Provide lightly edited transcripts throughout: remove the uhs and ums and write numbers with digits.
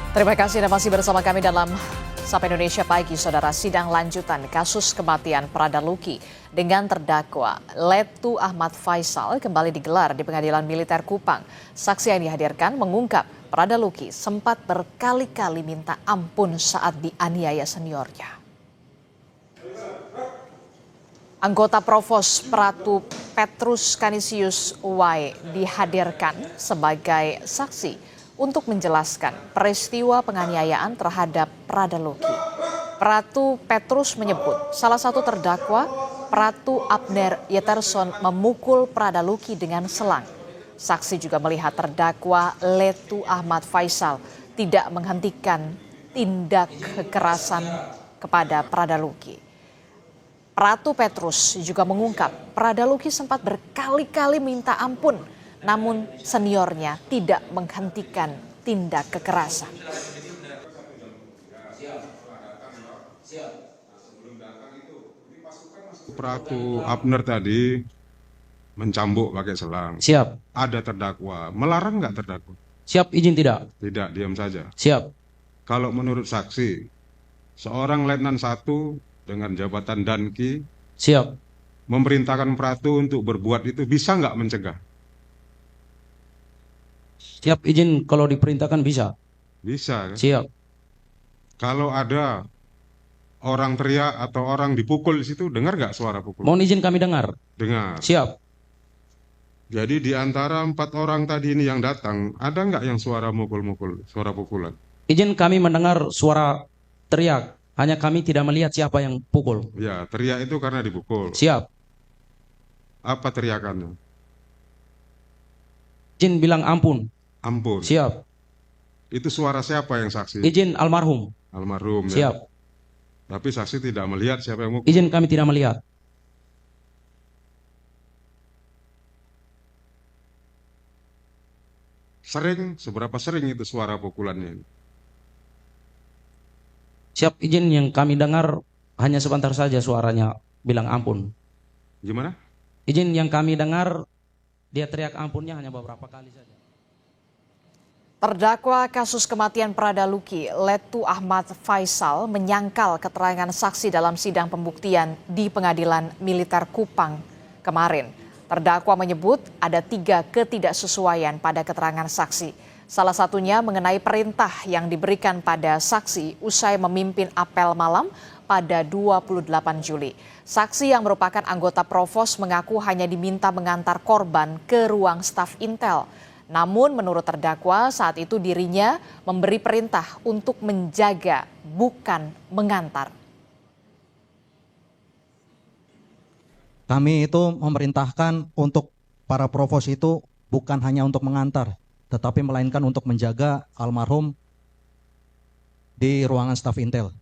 Terima kasih Anda masih bersama kami dalam Sapa Indonesia Pagi, Saudara. Sidang lanjutan kasus kematian Prada Luki dengan terdakwa Letu Ahmad Faisal kembali digelar di Pengadilan Militer Kupang. Saksi yang dihadirkan mengungkap Prada Luki sempat berkali-kali minta ampun saat dianiaya seniornya. Anggota Provos Pratu Petrus Canisius Uwai dihadirkan sebagai saksi untuk menjelaskan peristiwa penganiayaan terhadap Prada Luki. Pratu Petrus menyebut salah satu terdakwa, Pratu Abner Yeterson, memukul Prada Luki dengan selang. Saksi juga melihat terdakwa Letu Ahmad Faisal tidak menghentikan tindak kekerasan kepada Prada Luki. Pratu Petrus juga mengungkap Prada Luki sempat berkali-kali minta ampun, namun seniornya tidak menghentikan tindak kekerasan. Pratu Abner tadi mencambuk pakai selang. Siap. Ada terdakwa. Melarang nggak terdakwa? Siap, izin tidak? Tidak, diam saja. Siap. Kalau menurut saksi, seorang Letnan 1 dengan jabatan Danki Siap. memerintahkan Pratu untuk berbuat itu, bisa nggak mencegah? Siap, izin kalau diperintahkan bisa. Bisa kan? Siap. Kalau ada orang teriak atau orang dipukul di situ, dengar nggak suara pukul? Mohon izin kami dengar. Dengar. Siap. Jadi di antara 4 orang tadi ini yang datang, ada nggak yang suara mukul-mukul, suara pukulan? Izin kami mendengar suara teriak. Hanya kami tidak melihat siapa yang pukul. Ya, teriak itu karena dipukul. Siap. Apa teriakannya? Izin bilang ampun. Ampun. Siap. Itu suara siapa yang saksi? Izin almarhum. Almarhum. Siap. Ya. Tapi saksi tidak melihat siapa yang mukul. Izin kami tidak melihat. Seberapa sering itu suara pukulannya? Siap, izin yang kami dengar hanya sebentar saja suaranya bilang ampun. Gimana? Izin yang kami dengar dia teriak ampunnya hanya beberapa kali saja. Terdakwa kasus kematian Prada Luki, Letu Ahmad Faisal, menyangkal keterangan saksi dalam sidang pembuktian di Pengadilan Militer Kupang kemarin. Terdakwa menyebut ada 3 ketidaksesuaian pada keterangan saksi. Salah satunya mengenai perintah yang diberikan pada saksi usai memimpin apel malam pada 28 Juli. Saksi yang merupakan anggota Provos mengaku hanya diminta mengantar korban ke ruang staf Intel. Namun menurut terdakwa saat itu dirinya memberi perintah untuk menjaga, bukan mengantar. Kami itu memerintahkan untuk para provos itu bukan hanya untuk mengantar, tetapi melainkan untuk menjaga almarhum di ruangan staf Intel.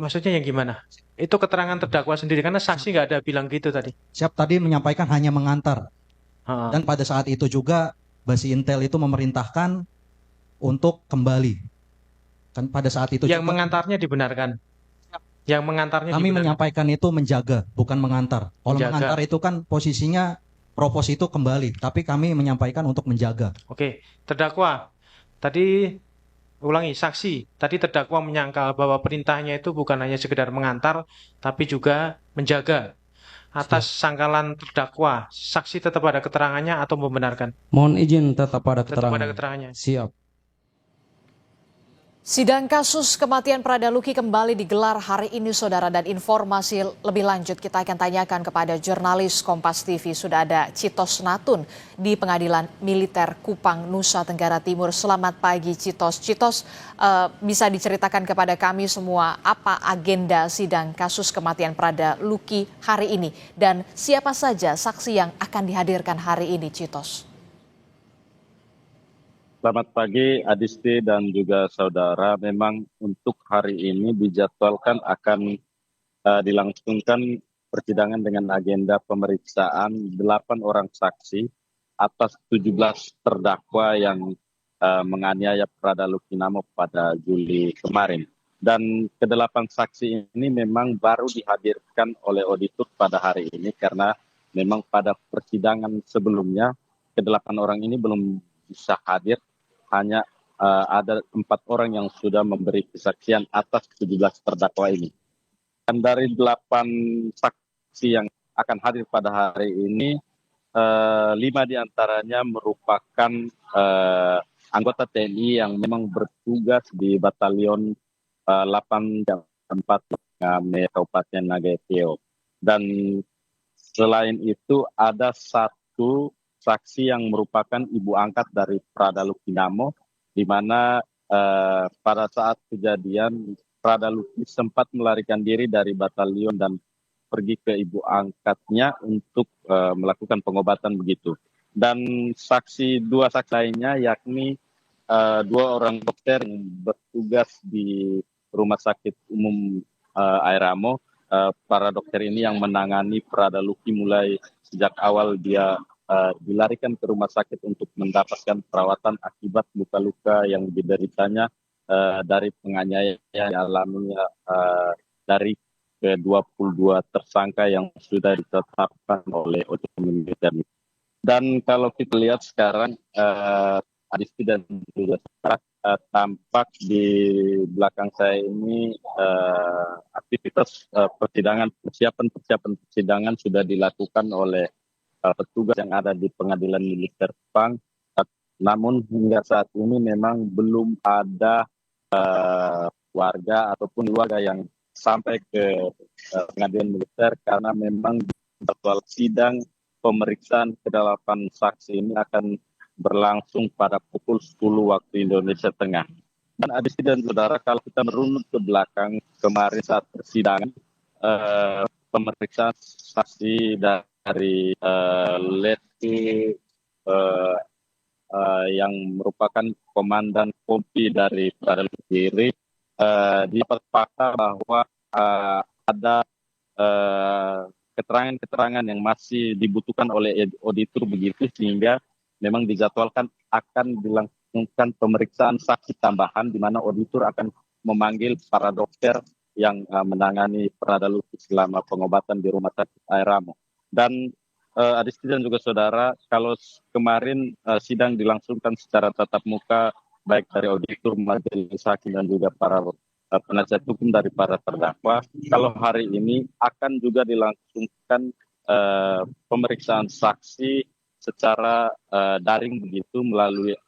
Maksudnya yang gimana? Itu keterangan terdakwa sendiri, karena saksi nggak ada bilang gitu tadi. Siap tadi menyampaikan hanya mengantar. Ha. Dan pada saat itu juga Basi Intel itu memerintahkan untuk kembali. Kan pada saat itu yang juga, mengantarnya dibenarkan. Yang mengantarnya kami dibenarkan. menyampaikan itu menjaga, bukan mengantar. Kalau Menjaga. mengantar itu kan posisinya provos itu kembali, tapi kami menyampaikan untuk menjaga. Oke, terdakwa. Tadi ulangi, saksi. Tadi terdakwa menyangkal bahwa perintahnya itu bukan hanya sekedar mengantar, tapi juga menjaga. Atas sangkalan terdakwa, saksi tetap ada keterangannya atau membenarkan? Mohon izin tetap pada Tetap keterangan. ada keterangannya. Siap. Sidang kasus kematian Prada Luki kembali digelar hari ini, Saudara, dan informasi lebih lanjut kita akan tanyakan kepada jurnalis Kompas TV. Sudah ada Citos Natun di Pengadilan Militer Kupang, Nusa Tenggara Timur. Selamat pagi, Citos. Citos, bisa diceritakan kepada kami semua apa agenda sidang kasus kematian Prada Luki hari ini dan siapa saja saksi yang akan dihadirkan hari ini, Citos? Selamat pagi Adisti dan juga saudara. Memang untuk hari ini dijadwalkan akan dilangsungkan persidangan dengan agenda pemeriksaan 8 orang saksi atas 17 terdakwa yang menganiaya Prada Luki Namo pada Juli kemarin. Dan ke-8 saksi ini memang baru dihadirkan oleh auditor pada hari ini karena memang pada persidangan sebelumnya ke-8 orang ini belum bisa hadir, hanya ada 4 orang yang sudah memberi kesaksian atas 17 terdakwa ini. Dan dari 8 saksi yang akan hadir pada hari ini, 5 diantaranya merupakan anggota TNI yang memang bertugas di Batalion 8 Kabupaten Nagaeteo. Dan selain itu ada satu saksi yang merupakan ibu angkat dari Prada Lukinamo, di mana pada saat kejadian Prada Luki sempat melarikan diri dari batalion dan pergi ke ibu angkatnya untuk melakukan pengobatan begitu. Dan dua saksi lainnya yakni 2 orang dokter yang bertugas di Rumah Sakit Umum Airamo. Para dokter ini yang menangani Prada Luki mulai sejak awal dia dilarikan ke rumah sakit untuk mendapatkan perawatan akibat luka-luka yang dideritanya dari penganiayaan yang dialaminya dari ke-22 tersangka yang sudah ditetapkan oleh OJK Militer. Dan kalau kita lihat sekarang Adisti dan juga tampak di belakang saya ini aktivitas persiapan persidangan sudah dilakukan oleh petugas yang ada di Pengadilan Militer Kupang. Namun hingga saat ini memang belum ada warga ataupun keluarga yang sampai ke Pengadilan Militer karena memang jadwal sidang pemeriksaan ke-8 saksi ini akan berlangsung pada pukul 10 waktu Indonesia Tengah. Dan Adisti dan saudara, kalau kita merunut ke belakang kemarin saat persidangan, pemeriksaan saksi dari Lettu yang merupakan komandan kompi dari Prada Luki, dapat fakta bahwa ada keterangan-keterangan yang masih dibutuhkan oleh auditor begitu, sehingga memang dijadwalkan akan dilangsungkan pemeriksaan saksi tambahan di mana auditor akan memanggil para dokter yang menangani Prada Luki selama pengobatan di Rumah Sakit Airamo. Dan Adisti dan juga saudara, kalau kemarin sidang dilangsungkan secara tatap muka baik dari auditor, majelis hakim dan juga para penasihat hukum dari para terdakwa, kalau hari ini akan juga dilangsungkan pemeriksaan saksi secara daring begitu melalui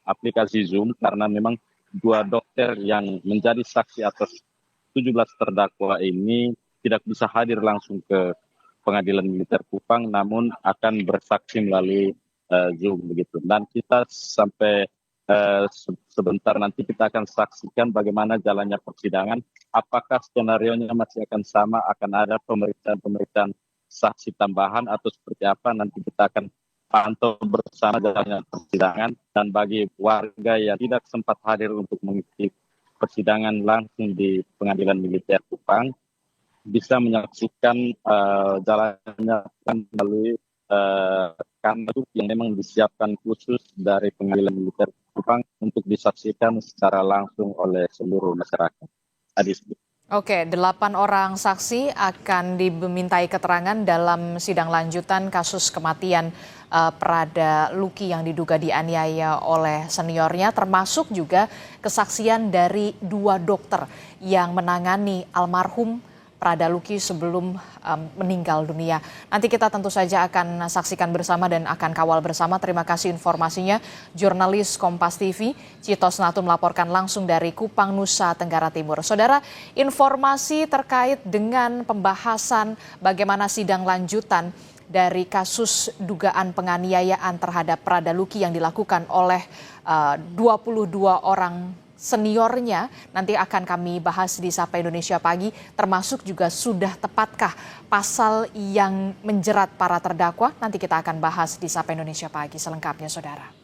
aplikasi Zoom, karena memang 2 dokter yang menjadi saksi atas 17 terdakwa ini tidak bisa hadir langsung ke Pengadilan Militer Kupang, namun akan bersaksi melalui Zoom begitu. Dan kita sampai sebentar nanti kita akan saksikan bagaimana jalannya persidangan, apakah skenario-nya masih akan sama, akan ada pemeriksaan saksi tambahan atau seperti apa, nanti kita akan pantau bersama jalannya persidangan. Dan bagi warga yang tidak sempat hadir untuk mengikuti persidangan langsung di Pengadilan Militer Kupang, bisa menyaksikan jalannya melalui kanal yang memang disiapkan khusus dari Pengadilan Militer Kupang untuk disaksikan secara langsung oleh seluruh masyarakat. Adisti. Oke, 8 orang saksi akan dimintai keterangan dalam sidang lanjutan kasus kematian Prada Luki yang diduga dianiaya oleh seniornya, termasuk juga kesaksian dari 2 dokter yang menangani almarhum Prada Luki sebelum meninggal dunia. Nanti kita tentu saja akan saksikan bersama dan akan kawal bersama. Terima kasih informasinya. Jurnalis Kompas TV, Citos Natu melaporkan langsung dari Kupang, Nusa Tenggara Timur. Saudara, informasi terkait dengan pembahasan bagaimana sidang lanjutan dari kasus dugaan penganiayaan terhadap Prada Luki yang dilakukan oleh 22 orang seniornya nanti akan kami bahas di Sapa Indonesia Pagi, termasuk juga sudah tepatkah pasal yang menjerat para terdakwa, nanti kita akan bahas di Sapa Indonesia Pagi selengkapnya saudara.